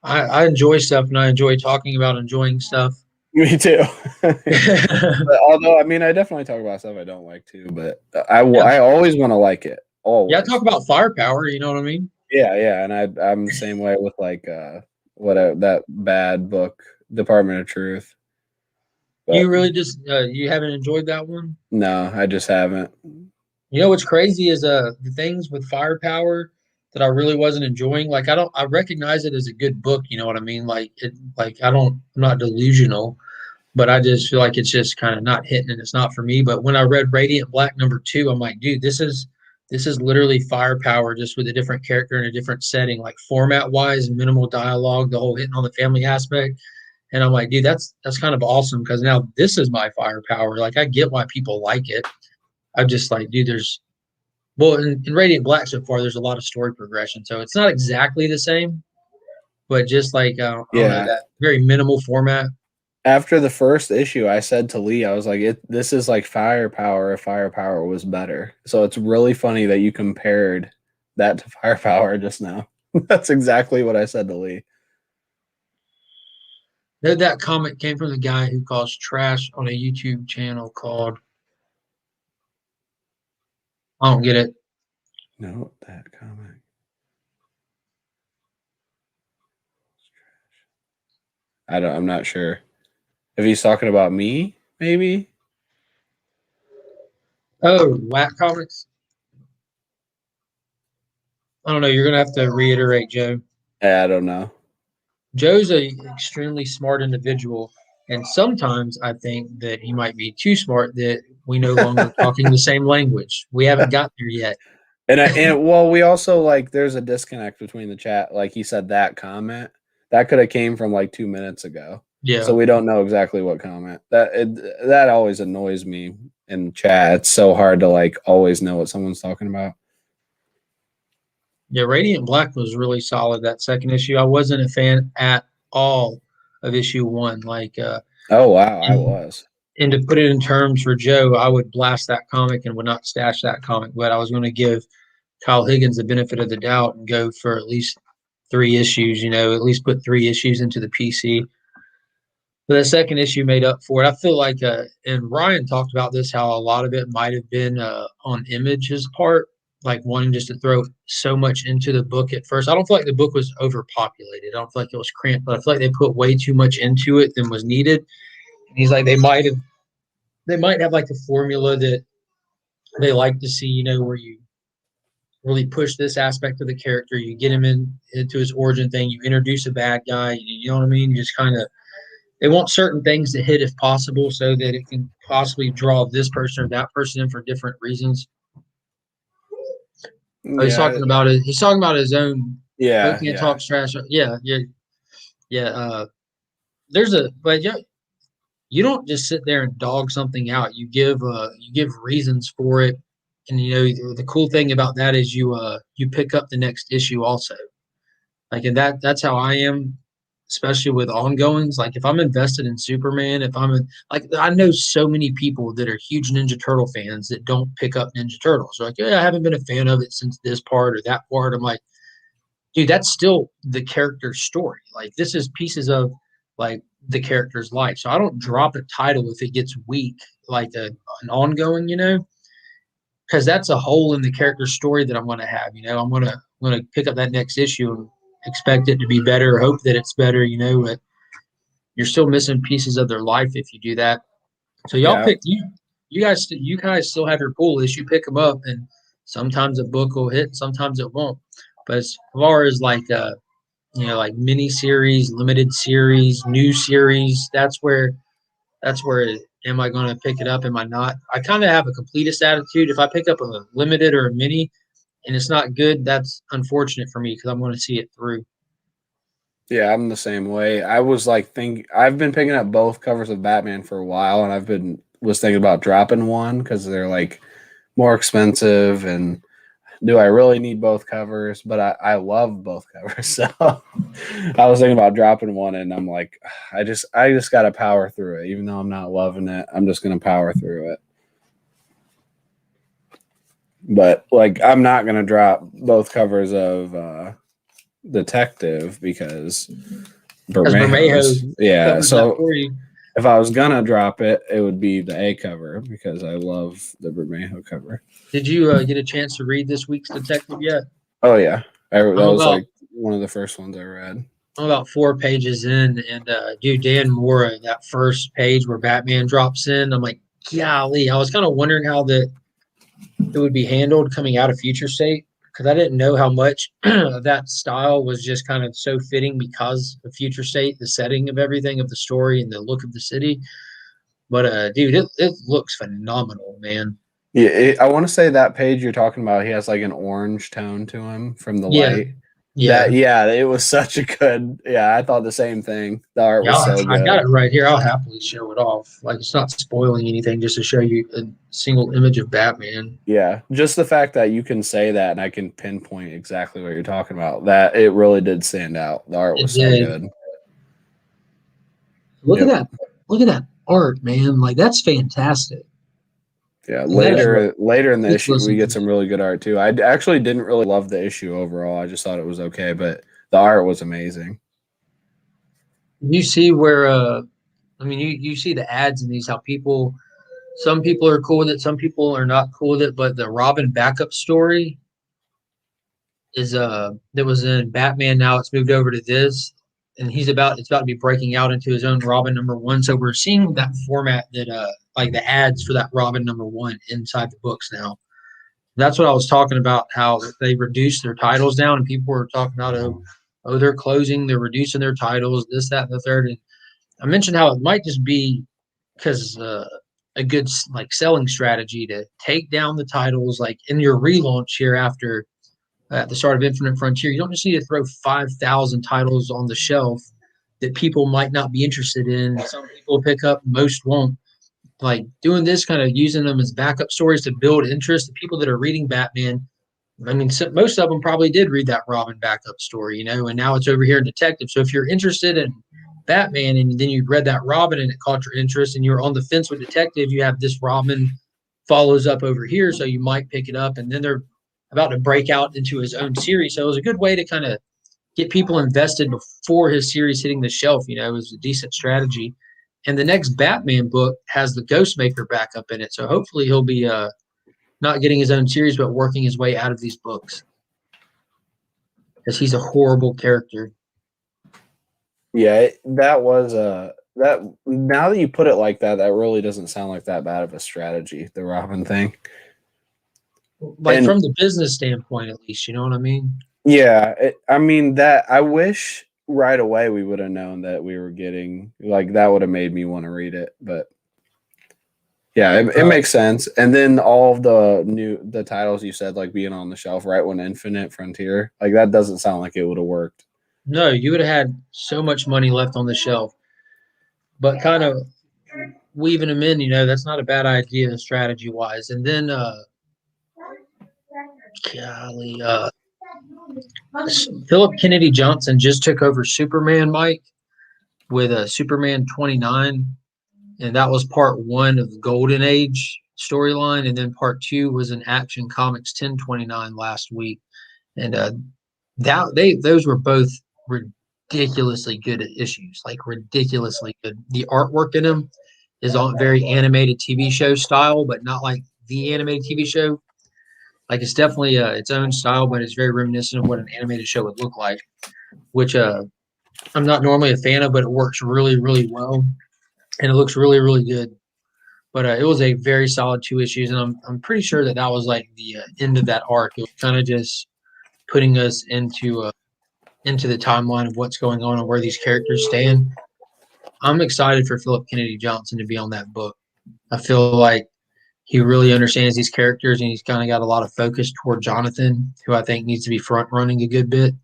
I enjoy stuff, and I enjoy talking about enjoying stuff. Me too. Although, I mean, I definitely talk about stuff I don't like too, but I always want to like it. Always. Yeah, I talk about firepower. You know what I mean? Yeah, and I'm the same way with like that bad book, Department of Truth. But you really just you haven't enjoyed that one? No, I just haven't. You know what's crazy is the things with firepower that I really wasn't enjoying. Like I recognize it as a good book. You know what I mean? I'm not delusional, but I just feel like it's just kind of not hitting, and it's not for me. But when I read Radiant Black #2, I'm like, dude, this is literally firepower, just with a different character in a different setting, like format wise and minimal dialogue, the whole hitting on the family aspect. And I'm like, dude, that's kind of awesome, because now this is my firepower. Like, I get why people like it. I'm just like, dude, in Radiant Black so far, there's a lot of story progression. So it's not exactly the same, but just like, I don't know, that very minimal format. after the first issue, I said to Lee, I was like, this is like Firepower if Firepower was better. So it's really funny that you compared that to Firepower just now. That's exactly what I said to Lee. That comment came from the guy who calls trash on a YouTube channel called, I don't get it. No, that comment. I'm not sure. If he's talking about me, maybe? Oh, Whack Comics? I don't know. You're going to have to reiterate, Joe. I don't know. Joe's an extremely smart individual. And sometimes I think that he might be too smart that we no longer talking the same language. We haven't got there yet. And well, we also like there's a disconnect between the chat. Like he said that comment that could have came from like 2 minutes ago. Yeah. So we don't know exactly what comment. That always annoys me in chat. It's so hard to like always know what someone's talking about. Yeah, Radiant Black was really solid that second issue. I wasn't a fan at all of issue 1. Like oh wow, I was. And to put it in terms for Joe, I would blast that comic and would not stash that comic, but I was going to give Kyle Higgins the benefit of the doubt and go for at least 3 issues, at least put 3 issues into the PC. But the second issue made up for it. I feel like, and Ryan talked about this, how a lot of it might have been on Image's part, like wanting just to throw so much into the book at first. I don't feel like the book was overpopulated. I don't feel like it was cramped, but I feel like they put way too much into it than was needed. And he's like, they might have like a formula that they like to see, where you really push this aspect of the character, you get him into his origin thing, you introduce a bad guy, you know what I mean? You just kind of, they want certain things to hit if possible so that it can possibly draw this person or that person in for different reasons. Yeah. He's talking about it. He's talking about his own. Yeah. Can't talk trash. Yeah. But you don't just sit there and dog something out. You give reasons for it, and the cool thing about that is you pick up the next issue also. Like, and that's how I am, especially with ongoings. Like, if I'm invested in Superman, I know so many people that are huge Ninja Turtle fans that don't pick up Ninja Turtles. They're like, yeah, I haven't been a fan of it since this part or that part. I'm like, dude, that's still the character's story. Like, this is pieces of like the character's life. So I don't drop a title if it gets weak, like an ongoing, because that's a hole in the character's story that I'm going to have. I'm going to pick up that next issue and expect it to be better, hope that it's better, but you're still missing pieces of their life if you do that. So y'all pick you guys still have your pull list. You pick them up, and sometimes a book will hit, sometimes it won't. But as far as like like mini series, limited series, new series, that's where am I going to pick it up? Am I not? I kind of have a completist attitude. If I pick up a limited or a mini and it's not good, that's unfortunate for me because I'm going to see it through. Yeah, I'm the same way. I was like I've been picking up both covers of Batman for a while, and was thinking about dropping one because they're like more expensive, and do I really need both covers? But I love both covers, so I was thinking about dropping one, and I'm like, I just got to power through it, even though I'm not loving it. I'm just gonna power through it. But like, I'm not gonna drop both covers of Detective because Bermejo. Yeah, so if I was gonna drop it, it would be the A cover because I love the Bermejo cover. Did you get a chance to read this week's Detective yet? Oh yeah, that was like one of the first ones I read. I'm about 4 pages in, and dude, Dan Mora, that first page where Batman drops in, I'm like, golly, I was kind of wondering how it would be handled coming out of Future State because I didn't know how much that style was just kind of so fitting because of Future State, the setting of everything, of the story, and the look of the city. But dude, it looks phenomenal, man. Yeah, I want to say that page you're talking about, he has like an orange tone to him from the light. Yeah, it was such a good. Yeah, I thought the same thing. The art was so good. I got it right here. I'll happily show it off. Like, it's not spoiling anything, just to show you a single image of Batman. Yeah, just the fact that you can say that and I can pinpoint exactly what you're talking about. That it really did stand out. The art was so good. Look at that. look at that art, man. Like, that's fantastic. Yeah, And that is later in the issue, ridiculous. we get some really good art too. I actually didn't really love the issue overall. I just thought it was okay, but the art was amazing. You see where, I mean, you see the ads in these, how some people are cool with it, some people are not cool with it, but the Robin backup story is that was in Batman. Now it's moved over to this, and it's about to be breaking out into his own Robin #1. So we're seeing that format that like the ads for that Robin #1 inside the books now. That's what I was talking about, how they reduced their titles down, and people were talking about, they're closing, they're reducing their titles, this, that, and the third. And I mentioned how it might just be because a good like selling strategy to take down the titles, like in your relaunch here after at the start of Infinite Frontier. You don't just need to throw 5,000 titles on the shelf that people might not be interested in. Some people pick up, most won't. Like doing this, kind of using them as backup stories to build interest. The people that are reading Batman, I mean, most of them probably did read that Robin backup story, and now it's over here in Detective. So if you're interested in Batman and then you read that Robin and it caught your interest and you're on the fence with Detective, you have this Robin follows up over here, so you might pick it up. And then they're about to break out into his own series. So it was a good way to kind of get people invested before his series hitting the shelf. It was a decent strategy. And the next Batman book has the Ghostmaker backup in it. So hopefully he'll be not getting his own series, but working his way out of these books, because he's a horrible character. Yeah, that was that. Now that you put it like that, that really doesn't sound like that bad of a strategy. The Robin thing, like from the business standpoint, at least, you know what I mean? Yeah, I mean that. I wish right away we would have known that we were getting like that would have made me want to read it, but. Yeah, it makes sense. And then all of the titles you said, like being on the shelf right when Infinite Frontier, like that doesn't sound like it would have worked. No, you would have had so much money left on the shelf. But kind of weaving them in, that's not a bad idea strategy wise. And then golly, Philip Kennedy Johnson just took over Superman, Mike, with a Superman 29. And that was part 1 of the Golden Age storyline. And then part 2 was in Action Comics 1029 last week. And those were both ridiculously good issues, like ridiculously good. The artwork in them is on very animated TV show style, but not like the animated TV show. Like it's definitely its own style, but it's very reminiscent of what an animated show would look like, which I'm not normally a fan of, but it works really, really well. And it looks really, really good. But it was a very solid 2 issues, and I'm pretty sure that was like the end of that arc. It was kind of just putting us into the timeline of what's going on and where these characters stand. I'm excited for Philip Kennedy Johnson to be on that book. I feel like he really understands these characters, and he's kind of got a lot of focus toward Jonathan, who I think needs to be front running a good bit.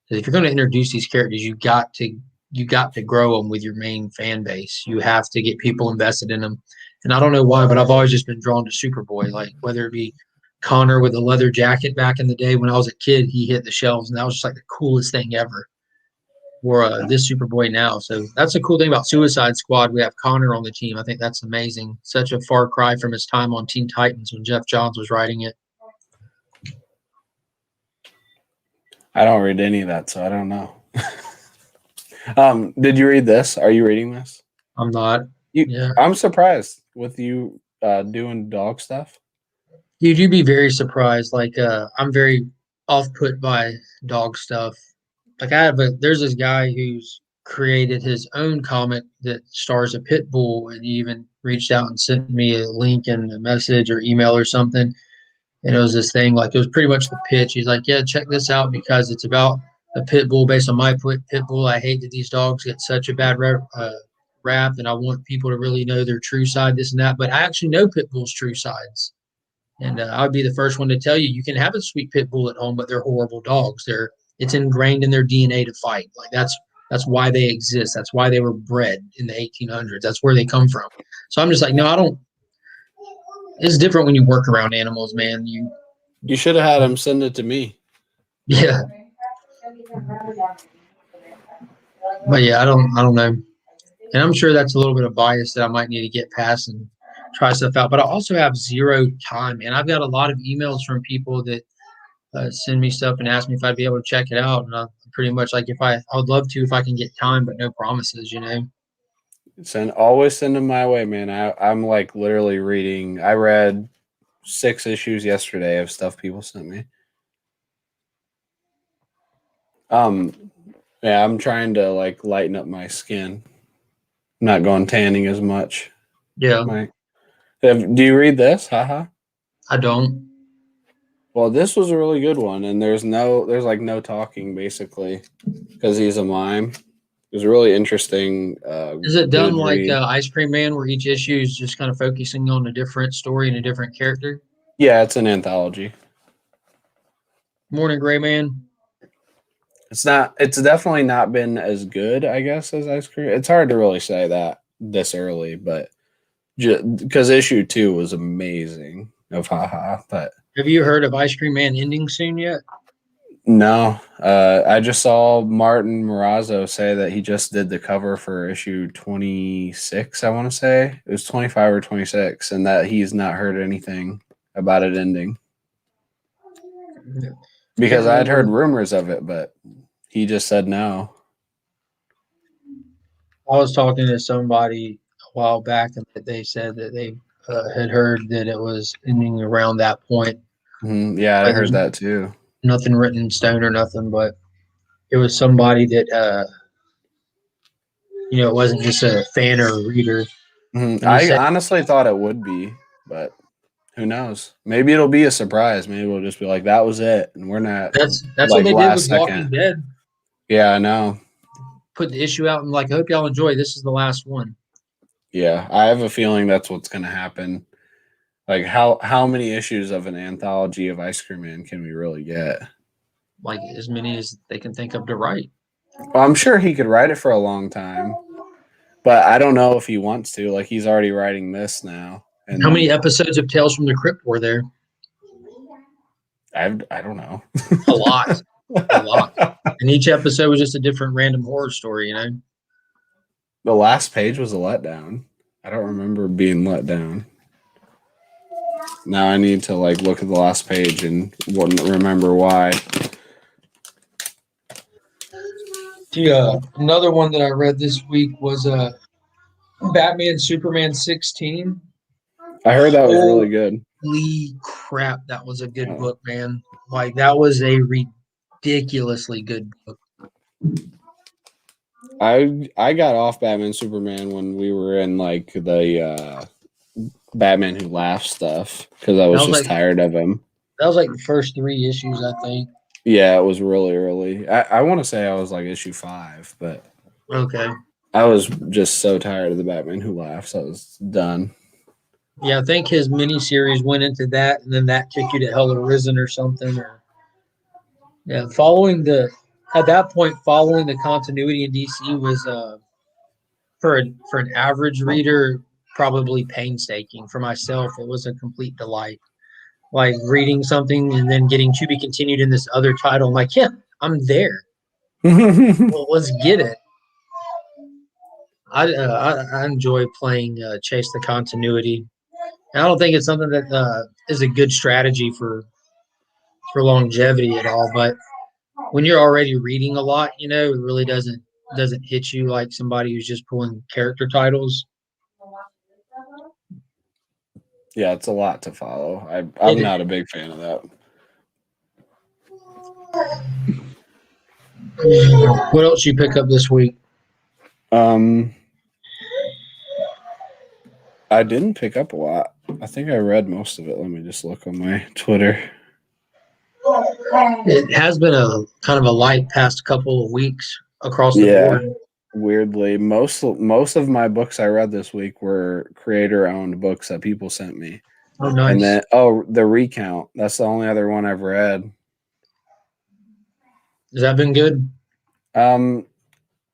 If you're going to introduce these characters, you got to grow them with your main fan base. You have to get people invested in them. And I don't know why, but I've always just been drawn to Superboy. Like whether it be Connor with a leather jacket back in the day when I was a kid, he hit the shelves, and that was just like the coolest thing ever. Or this Superboy now. So that's the cool thing about Suicide Squad. We have Connor on the team. I think that's amazing. Such a far cry from his time on Teen Titans when Jeff Johns was writing it. I don't read any of that, so I don't know. Did you read this? Are you reading this? I'm not. Yeah. I'm surprised with you doing dog stuff. Dude, you'd be very surprised. Like I'm very off put by dog stuff. Like there's this guy who's created his own comic that stars a pit bull, and he even reached out and sent me a link and a message or email or something. And it was this thing, like it was pretty much the pitch. He's like, yeah, check this out because it's about a pit bull based on my pit bull. I hate that these dogs get such a bad rap, and I want people to really know their true side, this and that. But I actually know pit bulls' true sides. And I would be the first one to tell you, you can have a sweet pit bull at home, but they're horrible dogs. It's ingrained in their DNA to fight. Like that's why they exist. That's why they were bred in the 1800s. That's where they come from. So I'm just like, no, I don't. It's different when you work around animals, man. You should have had him send it to me. Yeah. But yeah, I don't know. And I'm sure that's a little bit of bias that I might need to get past and try stuff out. But I also have zero time, and I've got a lot of emails from people that send me stuff and ask me if I'd be able to check it out. And I'm pretty much like, I would love to if I can get time, but no promises, you know. Always send them my way, man. I'm like literally reading. I read 6 issues yesterday of stuff people sent me. Yeah, I'm trying to like lighten up my skin. I'm not going tanning as much. Yeah, Do you read this? Haha. I don't. Well, this was a really good one, and there's like no talking basically because he's a mime. It was really interesting. Is it done good like read. Ice Cream Man, where each issue is just kind of focusing on a different story and a different character? Yeah, it's an anthology. Morning, Gray Man. It's not. It's definitely not been as good, I guess, as Ice Cream. It's hard to really say that this early, but because issue 2 was amazing of Haha, but Have you heard of Ice Cream Man ending soon yet? no, I just saw Martin Morazzo say that he just did the cover for issue 26. I want to say it was 25 or 26, and that he's not heard anything about it ending because I had heard rumors of it, but he just said no. I was talking to somebody a while back, and they said that they had heard that it was ending around that point. Yeah, I heard that too. Nothing written in stone or nothing, but it was somebody that it wasn't just a fan or a reader. I honestly thought it would be, but who knows? Maybe it'll be a surprise. Maybe we'll just be like, that was it, and we're not. That's like, what they did with Walking Dead. Yeah, I know. Put the issue out and like, I hope y'all enjoy. This is the last one. Yeah, I have a feeling that's what's going to happen. Like, how many issues of an anthology of Ice Cream Man can we really get? Like as many as they can think of to write. Well, I'm sure he could write it for a long time, but I don't know if he wants to. Like, he's already writing this now. And how many episodes of Tales from the Crypt were there? I don't know. A lot. A lot. And each episode was just a different random horror story, you know? The last page was a letdown. I don't remember being let down. Now I need to like look at the last page and wouldn't remember why. Another one that I read this week was Batman Superman 16. I heard that was really good. Holy crap, that was a good book, man. Like that was a ridiculously good book. I got off Batman Superman when we were in like the Batman Who Laughs stuff because I was just tired of him. That was like the first 3 issues, I think. Yeah, it was really early. I want to say I was like issue 5, but okay. I was just so tired of the Batman Who Laughs. I was done. Yeah, I think his miniseries went into that, and then that took you to Hell Arisen or something. At that point, following the continuity in DC was for an average reader probably painstaking. For myself, it was a complete delight. Like reading something and then getting to be continued in this other title. I'm like, yeah, I'm there. Well, let's get it. I enjoy playing Chase the Continuity. And I don't think it's something that is a good strategy for longevity at all. But when you're already reading a lot, it really doesn't hit you like somebody who's just pulling character titles. Yeah, it's a lot to follow. I'm not a big fan of that. What else you pick up this week? I didn't pick up a lot. I think I read most of it. Let me just look on my Twitter. It has been a kind of a light past couple of weeks across the board. Weirdly, most of my books I read this week were creator-owned books that people sent me. Oh, nice. And then, The Recount. That's the only other one I've read. Has that been good? A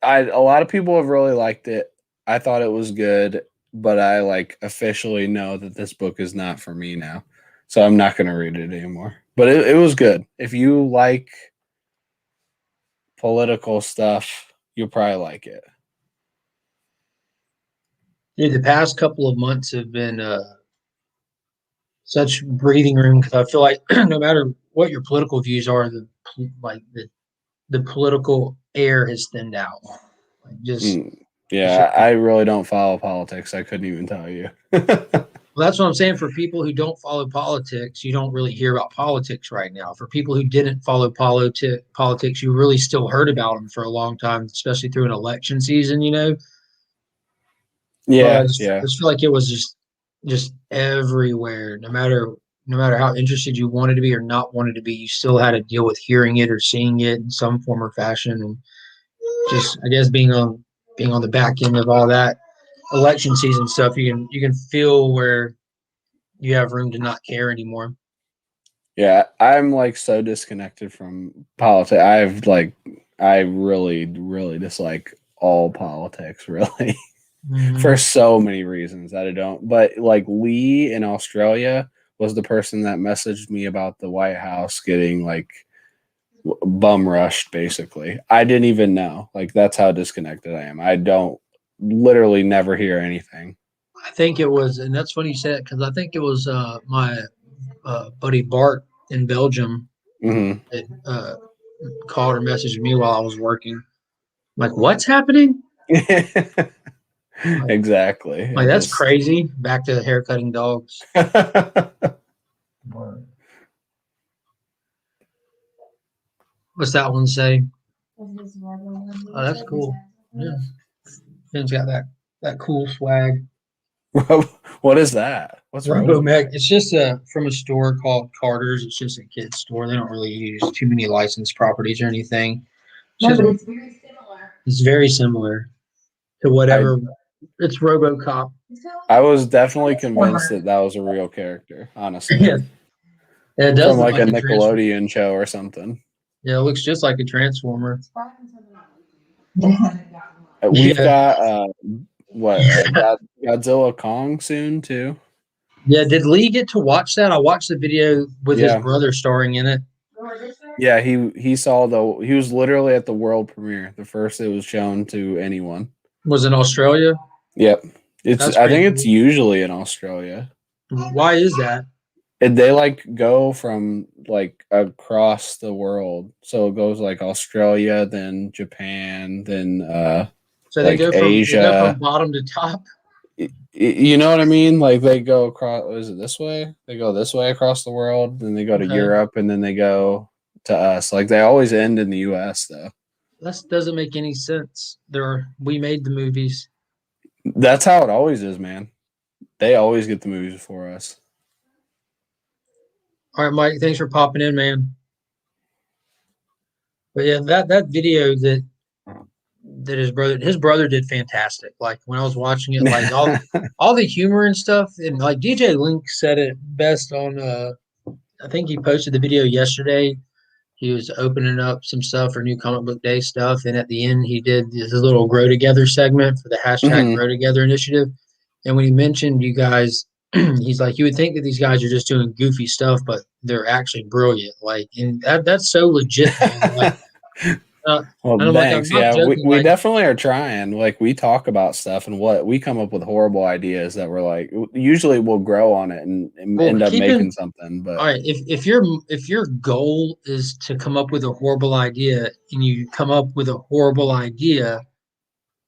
lot of people have really liked it. I thought it was good, but I officially know that this book is not for me now. So I'm not going to read it anymore. But it was good. If you like political stuff, you'll probably like it. Dude, the past couple of months have been such breathing room because I feel like no matter what your political views are, the political air has thinned out. Like just Mm. Yeah, I really don't follow politics. I couldn't even tell you. well, that's what I'm saying. For people who don't follow politics, you don't really hear about politics right now. For people who didn't follow politics, you really still heard about them for a long time, especially through an election season, you know. But Yeah, I yeah. just feel like it was just everywhere. No matter how interested you wanted to be or not wanted to be, you still had to deal with hearing it or seeing it in some form or fashion. And just I guess being on the back end of all that election season stuff, you can feel where you have room to not care anymore. Yeah, I'm like so disconnected from politics. I really, really dislike all politics, really, for Mhm. so many reasons that I don't. But like Lee in Australia was the person that messaged me about the White House getting like bum rushed, basically. I didn't even know. Like, that's how disconnected I am. I don't literally never hear anything. I think it was, and that's funny you said it because I think it was my buddy Bart in Belgium Hmm. that called or messaged me while I was working. I'm like, what's happening? Like, Exactly. It that's just crazy. Back to haircutting dogs. What's that one say? Oh, that's cool. Yeah, Finn's got that cool swag. what is that? What's Robomech? Robomech. It's just from a store called Carter's. It's just a kid's store. They don't really use too many licensed properties or anything. It's just, it's very similar to I whatever. It's RoboCop. I was definitely convinced that that was a real character, honestly, Yeah, it does from look like like a a transformer. Nickelodeon show or something. Yeah, it looks just like a transformer. We've Yeah, got Godzilla Kong soon too. yeah. Did Lee get to watch that? I watched the video with his Yeah, brother starring in it. yeah. He was literally at the world premiere, the first it was shown to anyone. Was in Australia. Yep. It's That's I pretty think it's cool. usually in Australia. Why is that? And they like go from like across the world. So it goes like Australia, then Japan, then So they like go from Asia. bottom to top. You know what I mean? Like they go across, is it this way? They go this way across the world, then they go to Okay, Europe, and then they go to us. Like they always end in the US though. that doesn't make any sense. We made the movies. That's how it always is, man. They always get the movies before us. All right, Mike. Thanks for popping in, man. But yeah, that video that his brother did fantastic. Like when I was watching it, like all the humor and stuff, and like DJ Link said it best on I think he posted the video yesterday. He was opening up some stuff for New Comic Book Day stuff, and at the end he did this little Grow Together segment for the hashtag Hmm. Grow Together initiative. And when he mentioned you guys, he's like, you would think that these guys are just doing goofy stuff, but they're actually brilliant. Like, and that's so legit, man. Like, uh, Well, and I'm like, I'm thanks. not Yeah, we, joking. we Like, definitely are trying. Like we talk about stuff and what we come up with horrible ideas that we're like usually we'll grow on it and well, end up keeping making something. all But right. If your goal is to come up with a horrible idea and you come up with a horrible idea,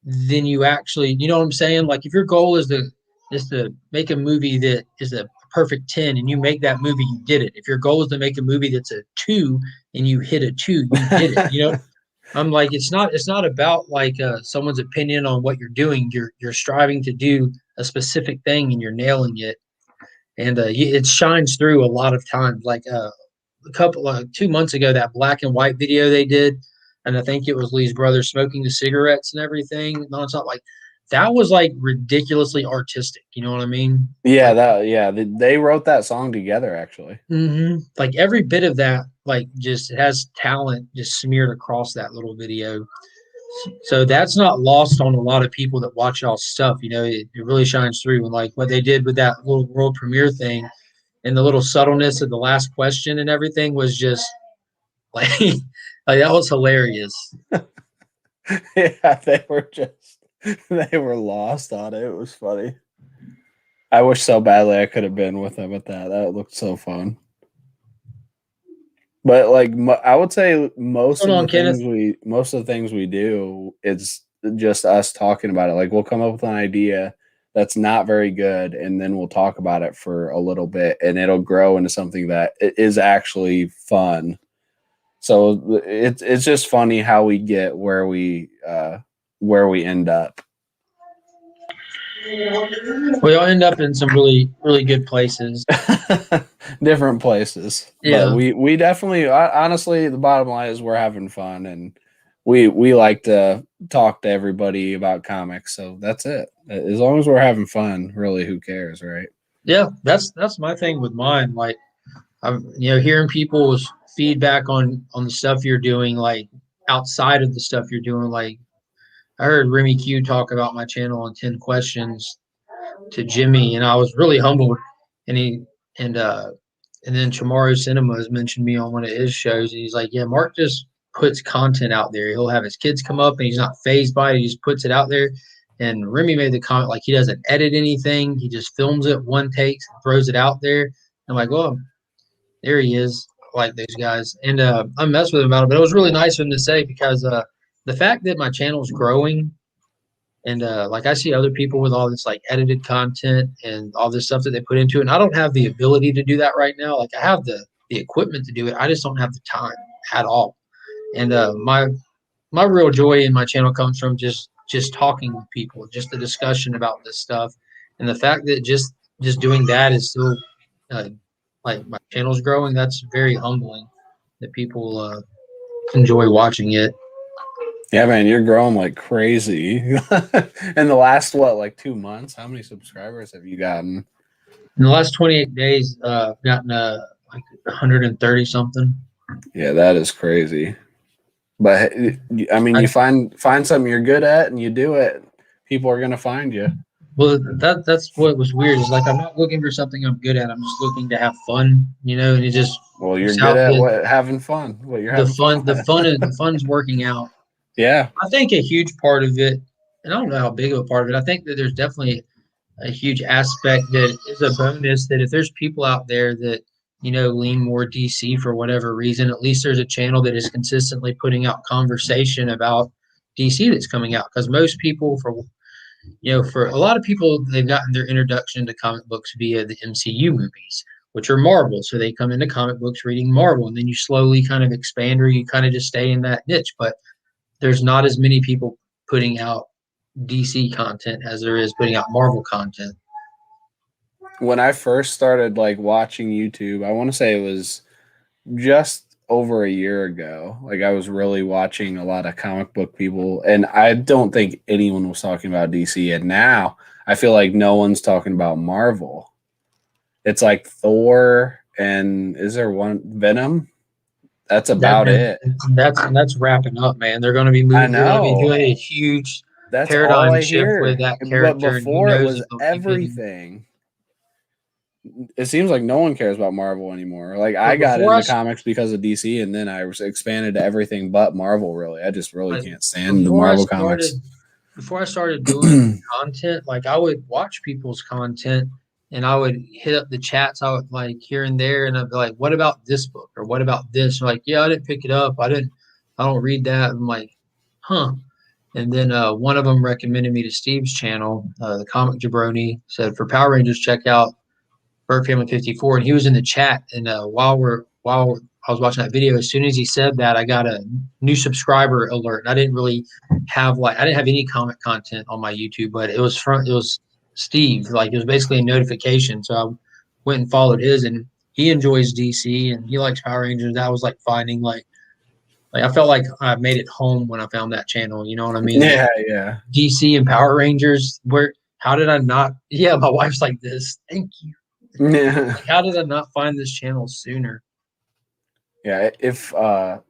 then you actually, you know what I'm saying? Like if your goal is to make a movie that is a perfect 10 and you make that movie, you did it. If your goal is to make a movie that's a 2 and you hit a 2, you did it. You know, I'm like it's not about like someone's opinion on what you're doing. You're striving to do a specific thing and you're nailing it. And it shines through a lot of times. Like a couple 2 months ago, that black and white video they did, and I think it was Lee's brother smoking the cigarettes and everything nonstop. Like that was like ridiculously artistic. You know what I mean? yeah, Like, they wrote that song together actually. like every bit of that, like just has talent just smeared across that little video. So that's not lost on a lot of people that watch y'all stuff. You know, it really shines through. And like what they did with that little world premiere thing and the little subtleness of the last question and everything was just like, like that was hilarious. Yeah, they were just They were lost on it. It was funny. I wish so badly I could have been with them at that. That looked so fun. But like I would say most Hold of on, the Kenneth. things we do, it's just us talking about it. Like we'll come up with an idea that's not very good, and then we'll talk about it for a little bit, and it'll grow into something that is actually fun. So it's just funny how we get where we end up. We all end up in some really, really good places. Different places. Yeah. But we definitely honestly the bottom line is we're having fun, and we like to talk to everybody about comics. So that's it. As long as we're having fun, really who cares, right? Yeah, that's my thing with mine. Like I'm hearing people's feedback on the stuff you're doing, like outside of the stuff you're doing. Like I heard Remy Q talk about my channel on 10 questions to Jimmy, and I was really humbled. And he and then Chamorro Cinema has mentioned me on one of his shows, and he's like, "Yeah, Mark just puts content out there. He'll have his kids come up, and he's not phased by it. He just puts it out there." And Remy made the comment like he doesn't edit anything; he just films it one takes, and throws it out there. I'm like, "Well, there he is." I like those guys, and I messed with him about it, but it was really nice of him to say because the fact that my channel's growing and like I see other people with all this like edited content and all this stuff that they put into it. And I don't have the ability to do that right now. Like I have the equipment to do it. I just don't have the time at all. And my real joy in my channel comes from just talking with people, just the discussion about this stuff. And the fact that just doing that is still like my channel's growing, that's very humbling that people enjoy watching it. Yeah, man, you're growing like crazy. In the last like 2 months, how many subscribers have you gotten? In the last 28 days, I've gotten like 130 something. Yeah, that is crazy. But I mean, you find something you're good at and you do it, people are gonna find you. Well, that's what was weird. Is like I'm not looking for something I'm good at. I'm just looking to have fun, and it just you're good at having fun. The fun's working out. Yeah, I think a huge part of it, and I don't know how big of a part of it. I think that there's definitely a huge aspect that is a bonus. That if there's people out there that lean more DC for whatever reason, at least there's a channel that is consistently putting out conversation about DC that's coming out. Because most people, for a lot of people, they've gotten their introduction to comic books via the MCU movies, which are Marvel. So they come into comic books reading Marvel, and then you slowly kind of expand, or you kind of just stay in that niche. But there's not as many people putting out DC content as there is putting out Marvel content. When I first started like watching YouTube, I want to say it was just over a year ago. Like I was really watching a lot of comic book people, and I don't think anyone was talking about DC. And now I feel like no one's talking about Marvel. It's like Thor, and is there one Venom? That's about it. That's wrapping up, man. They're going to be moving. They're going to be doing a huge paradigm shift with that character. But before it was everything. It seems like no one cares about Marvel anymore. Like I got into comics because of DC, and then I was expanded to everything but Marvel. Really, I just really can't stand the Marvel comics. Before I started doing content, like I would watch people's content, and I would hit up the chats. I would like here and there, and I'd be like, "What about this book?" or "What about this?" Or like, "Yeah, I didn't pick it up. I don't read that." I'm like, "Huh." And then one of them recommended me to Steve's channel, the Comic Jabroni. Said for Power Rangers, check out Bird Family 54, and he was in the chat. And while I was watching that video, as soon as he said that, I got a new subscriber alert. And I didn't really have I didn't have any comic content on my YouTube, but it was Steve. Like it was basically a notification. So I went and followed his, and he enjoys DC and he likes Power Rangers. That was like finding like I felt like I made it home when I found that channel. You know what I mean? Yeah, yeah. DC and Power Rangers. How did I not? Yeah, my wife's like this. Thank you. Yeah. Like, how did I not find this channel sooner? Yeah, if I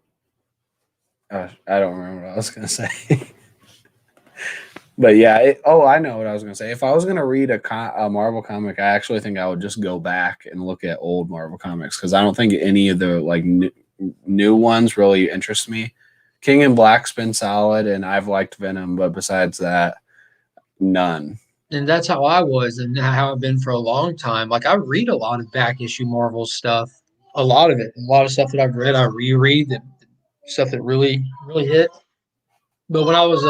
don't remember what I was gonna say. But yeah, I know what I was gonna say. If I was gonna read a Marvel comic, I actually think I would just go back and look at old Marvel comics because I don't think any of the like new ones really interest me. King in Black's been solid, and I've liked Venom, but besides that, None. And that's how I was, and how I've been for a long time. Like I read a lot of back issue Marvel stuff, a lot of it, a lot of stuff that I've read, I reread the stuff that really, really hit. But when I was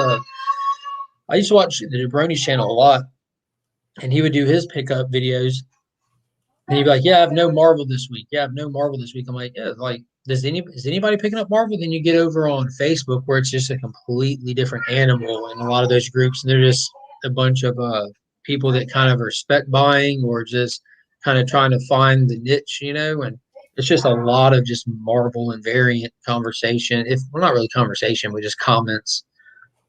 I used to watch the Jabroni's channel a lot, and he would do his pickup videos, and he'd be like, "Yeah, I have no Marvel this week. Yeah, I have no Marvel this week." I'm like, "Yeah, like, is anybody picking up Marvel?" Then you get over on Facebook, where it's just a completely different animal in a lot of those groups, and they're just a bunch of people that kind of are spec buying or just kind of trying to find the niche, and it's just a lot of just Marvel and variant conversation. If well, not really conversation, but just comments,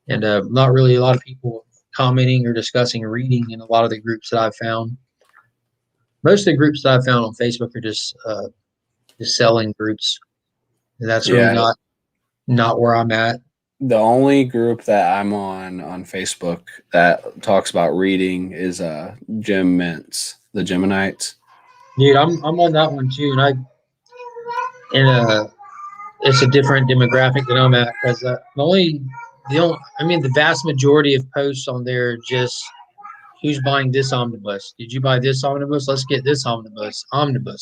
and not really a lot of people commenting or discussing or reading in a lot of the groups that I've found. Most of the groups that I've found on Facebook are just selling groups. And that's really not where I'm at. The only group that I'm on Facebook that talks about reading is Jim Mintz, the Geminites. Dude, I'm on that one too, and it's a different demographic than I'm at, because the vast majority of posts on there are just who's buying this omnibus. Did you buy this omnibus? Let's get this omnibus. Yeah,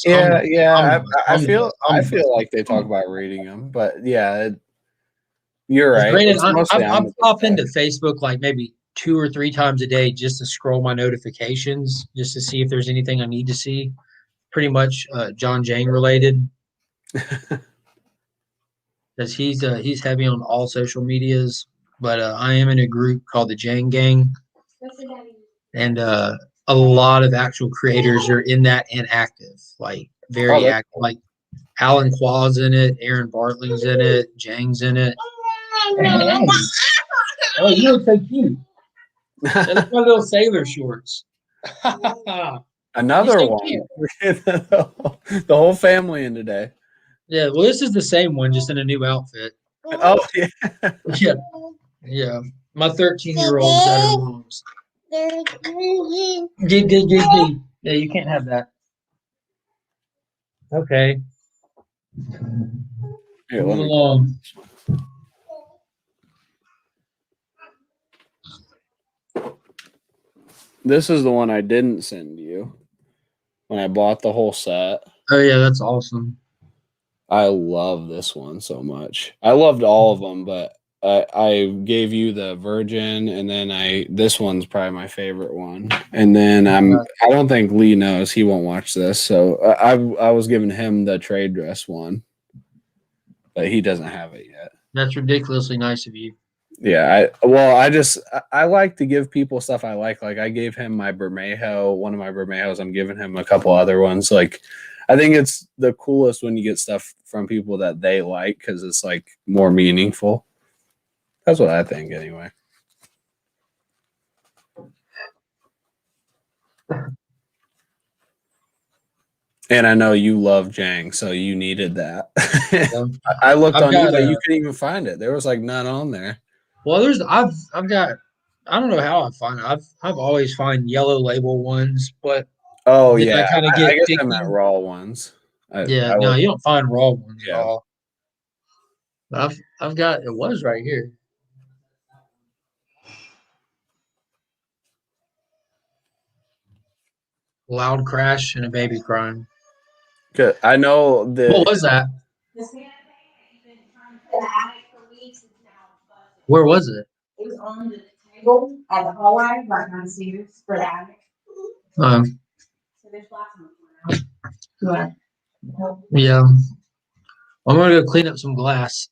omnibus, I omnibus, feel like they talk about reading them, but yeah, you're right. Granted, It's mostly I pop into Facebook like maybe 2 or 3 times a day just to scroll my notifications, just to see if there's anything I need to see. Pretty much John Jang related, because he's heavy on all social medias. But I am in a group called the Jang Gang, and a lot of actual creators are in that and active, like very active. Like Alan Qua's in it, Aaron Bartling's in it, Jang's in it. Oh, you look so cute. They look like little sailor shorts. Another one. The whole family in today. Yeah, well, this is the same one, just in a new outfit. Oh, yeah. Yeah. My 13-year-old's at her mom's. Yeah, you can't have that. Okay. Here, Move along. This is the one I didn't send you when I bought the whole set. Oh, yeah, that's awesome. I love this one so much. I loved all of them, but I gave you the Virgin, and then this one's probably my favorite one. And then I don't think Lee knows, he won't watch this, so I was giving him the trade dress one, but he doesn't have it yet. That's ridiculously nice of you. Yeah, I like to give people stuff I like. Like I gave him my Bermejo, one of my Bermejos. I'm giving him a couple other ones. Like I think it's the coolest when you get stuff from people that they like, because it's like more meaningful. That's what I think anyway. And I know you love Jang, so you needed that. I looked on eBay, you couldn't even find it. There was like none on there. Well, I've got, I don't know how I find it. I've always find yellow label ones, but oh yeah, I kind of get I guess I'm at raw ones. You don't find raw ones at all. But I've got, it was right here. Loud crash and a baby crying. Good. I know what was that? Where was it? It was on the table at the hallway, right on Sears for the attic. So there's lots of yeah. I'm gonna go clean up some glass.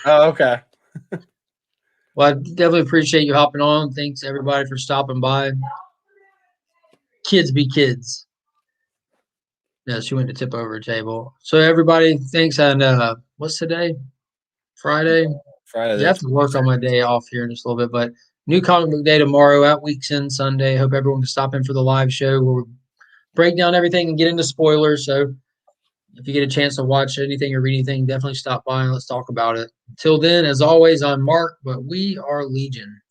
Oh, okay. Well, I definitely appreciate you hopping on. Thanks everybody for stopping by. Kids be kids. Yeah, she went to tip over a table. So everybody, thanks. And what's today? Friday. I have to work on my day off here in just a little bit, but new comic book day tomorrow, at Weeks End Sunday. Hope everyone can stop in for the live show where we break down everything and get into spoilers. So if you get a chance to watch anything or read anything, definitely stop by and let's talk about it. Until then, as always, I'm Mark, but we are Legion.